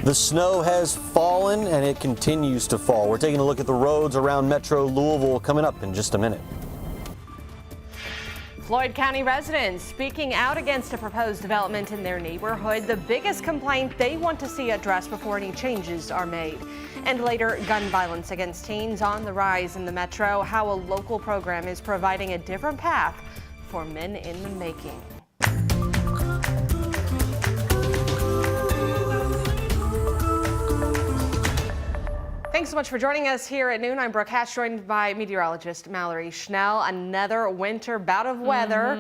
The snow has fallen and it continues to fall. We're taking a look at the roads around Metro Louisville coming up in just a minute. Floyd County residents speaking out against a proposed development in their neighborhood. The biggest complaint they want to see addressed before any changes are made. And later, gun violence against teens on the rise in the metro. How a local program is providing a different path for men in the making. Thanks so much for joining us here at noon. I'm Brooke Hatch, joined by meteorologist Mallory Schnell. Another winter bout of weather,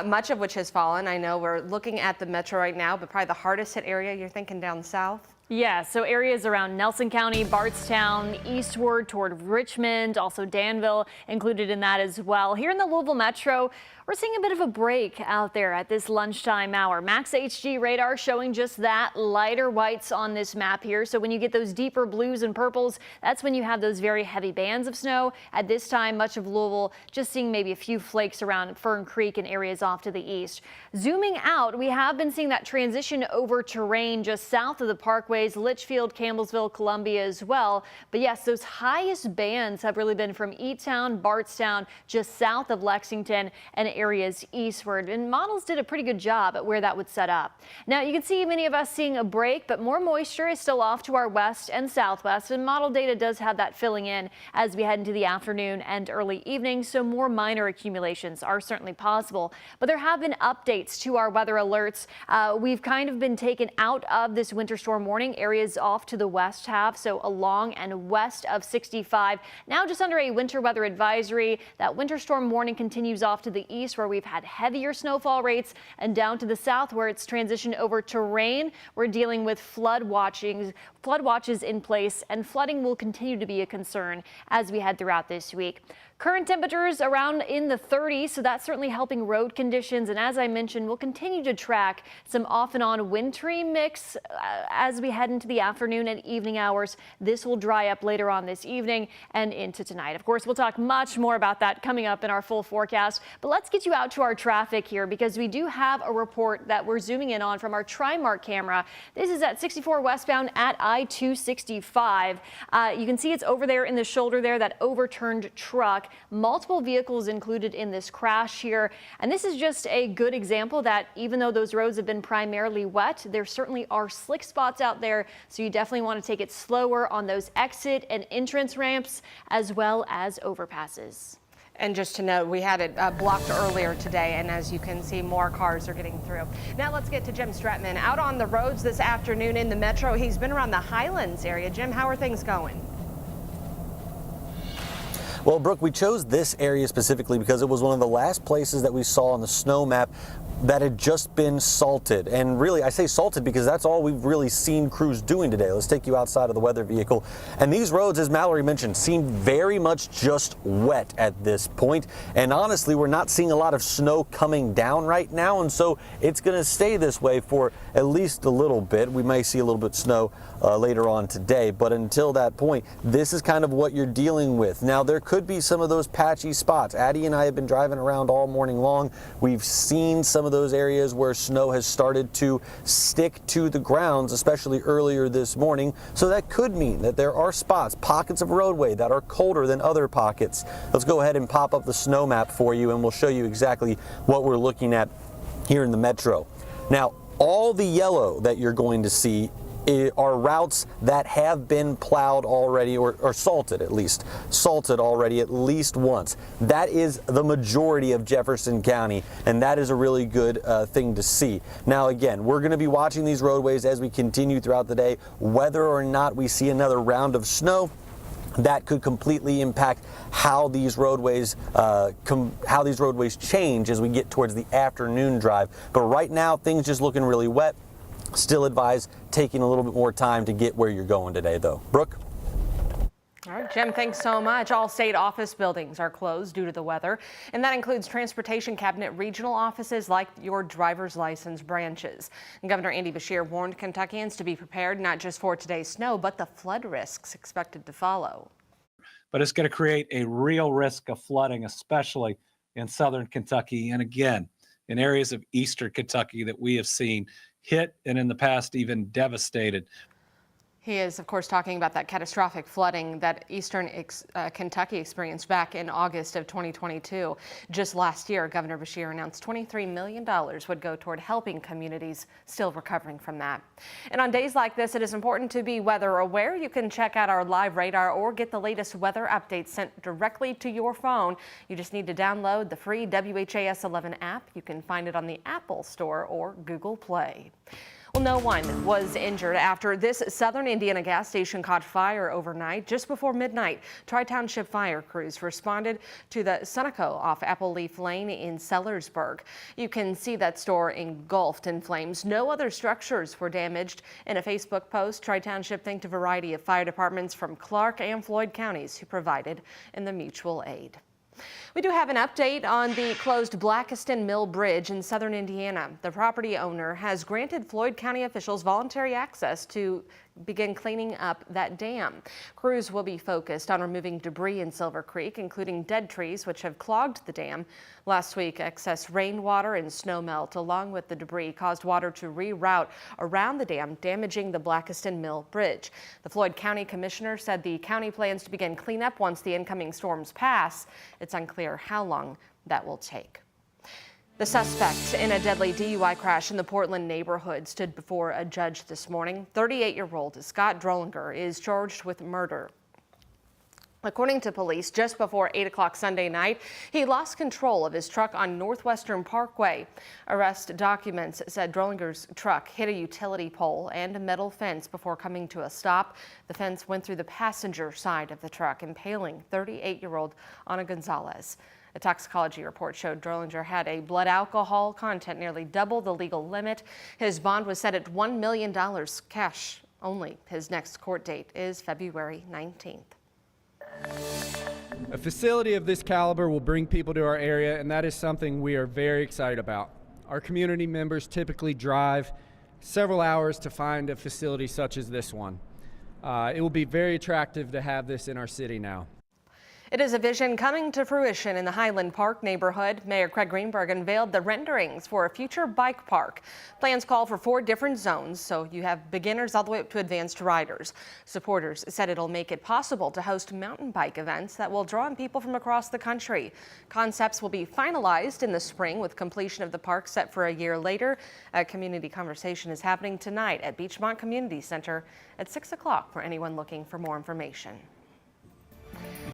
much of which has fallen. I know we're looking at the metro right now, but probably the hardest hit area, you're thinking down south? Yeah, so areas around Nelson County, Bardstown, eastward toward Richmond, also Danville included in that as well. Here in the Louisville metro, we're seeing a bit of a break out there at this lunchtime hour. Max HG radar showing just that, lighter whites on this map here. So when you get those deeper blues and purples, that's when you have those very heavy bands of snow. At this time, much of Louisville just seeing maybe a few flakes around Fern Creek and areas off to the east. Zooming out, we have been seeing that transition over to rain just south of the parkways, Litchfield, Campbellsville, Columbia as well. But yes, those highest bands have really been from E-Town, Bardstown, just south of Lexington and areas eastward, and models did a pretty good job at where that would set up. Now you can see many of us seeing a break, but more moisture is still off to our west and southwest, and model data does have that filling in as we head into the afternoon and early evening, so more minor accumulations are certainly possible. But there have been updates to our weather alerts. We've kind of been taken out of this winter storm warning. Areas off to the west have, so along and west of 65. Now just under a winter weather advisory. That winter storm warning continues off to the east, where we've had heavier snowfall rates, and down to the south where it's transitioned over to rain. We're dealing with flood watches in place, and flooding will continue to be a concern as we head throughout this week. Current temperatures around in the 30s, so that's certainly helping road conditions. And as I mentioned, we'll continue to track some off and on wintry mix as we head into the afternoon and evening hours. This will dry up later on this evening and into tonight. Of course, we'll talk much more about that coming up in our full forecast. But let's get you out to our traffic here, because we do have a report that we're zooming in on from our TriMark camera. This is at 64 westbound at I-265. You can see it's over there in the shoulder there, that overturned truck. Multiple vehicles included in this crash here. And this is just a good example that even though those roads have been primarily wet, there certainly are slick spots out there. So you definitely want to take it slower on those exit and entrance ramps, as well as overpasses. And just to note, we had it blocked earlier today, and as you can see, more cars are getting through. Now let's get to Jim Stratman out on the roads this afternoon in the metro. He's been around the Highlands area. Jim, how are things going? Well, Brooke, we chose this area specifically because it was one of the last places that we saw on the snow map that had just been salted. And really, I say salted because that's all we've really seen crews doing today. Let's take you outside of the weather vehicle. And these roads, as Mallory mentioned, seem very much just wet at this point. And honestly, we're not seeing a lot of snow coming down right now. And so it's going to stay this way for at least a little bit. We may see a little bit of snow later on today. But until that point, this is kind of what you're dealing with. Now, there could be some of those patchy spots. Addie and I have been driving around all morning long. We've seen some of those areas where snow has started to stick to the grounds, especially earlier this morning. So that could mean that there are spots, pockets of roadway that are colder than other pockets. Let's go ahead and pop up the snow map for you, and we'll show you exactly what we're looking at here in the metro. Now, all the yellow that you're going to see are routes that have been plowed already, or salted at least once. That is the majority of Jefferson County, and that is a really good thing to see. Now again, we're going to be watching these roadways as we continue throughout the day. Whether or not we see another round of snow, that could completely impact how these roadways change as we get towards the afternoon drive. But right now, things just looking really wet. Still advise taking a little bit more time to get where you're going today, though. Brooke? All right, Jim, thanks so much. All state office buildings are closed due to the weather, and that includes transportation cabinet regional offices like your driver's license branches. And Governor Andy Beshear warned Kentuckians to be prepared not just for today's snow, but the flood risks expected to follow. But it's going to create a real risk of flooding, especially in southern Kentucky, and again, in areas of eastern Kentucky that we have seen hit and in the past even devastated. He is, of course, talking about that catastrophic flooding that eastern Kentucky experienced back in August of 2022. Just last year, Governor Beshear announced $23 million would go toward helping communities still recovering from that. And on days like this, it is important to be weather aware. You can check out our live radar or get the latest weather updates sent directly to your phone. You just need to download the free WHAS11 app. You can find it on the Apple Store or Google Play. Well, no one was injured after this southern Indiana gas station caught fire overnight. Just before midnight, Tri-Township fire crews responded to the Sunoco off Apple Leaf Lane in Sellersburg. You can see that store engulfed in flames. No other structures were damaged. In a Facebook post, Tri-Township thanked a variety of fire departments from Clark and Floyd counties who provided in the mutual aid. We do have an update on the closed Blackiston Mill Bridge in southern Indiana. The property owner has granted Floyd County officials voluntary access to begin cleaning up that dam. Crews will be focused on removing debris in Silver Creek, including dead trees which have clogged the dam. Last week, excess rainwater and snowmelt along with the debris caused water to reroute around the dam, damaging the Blackiston Mill Bridge. The Floyd County Commissioner said the county plans to begin cleanup once the incoming storms pass. It's unclear how long that will take. The suspect in a deadly DUI crash in the Portland neighborhood stood before a judge this morning. 38-year-old Scott Drollinger is charged with murder. According to police, just before 8 o'clock Sunday night, he lost control of his truck on Northwestern Parkway. Arrest documents said Drollinger's truck hit a utility pole and a metal fence before coming to a stop. The fence went through the passenger side of the truck, impaling 38-year-old Ana Gonzalez. A toxicology report showed Drollinger had a blood alcohol content nearly double the legal limit. His bond was set at $1 million cash only. His next court date is February 19th. A facility of this caliber will bring people to our area, and that is something we are very excited about. Our community members typically drive several hours to find a facility such as this one. It will be very attractive to have this in our city now. It is a vision coming to fruition in the Highland Park neighborhood. Mayor Craig Greenberg unveiled the renderings for a future bike park. Plans call for 4 different zones, so you have beginners all the way up to advanced riders. Supporters said it'll make it possible to host mountain bike events that will draw in people from across the country. Concepts will be finalized in the spring with completion of the park set for a year later. A community conversation is happening tonight at Beachmont Community Center at 6 o'clock for anyone looking for more information.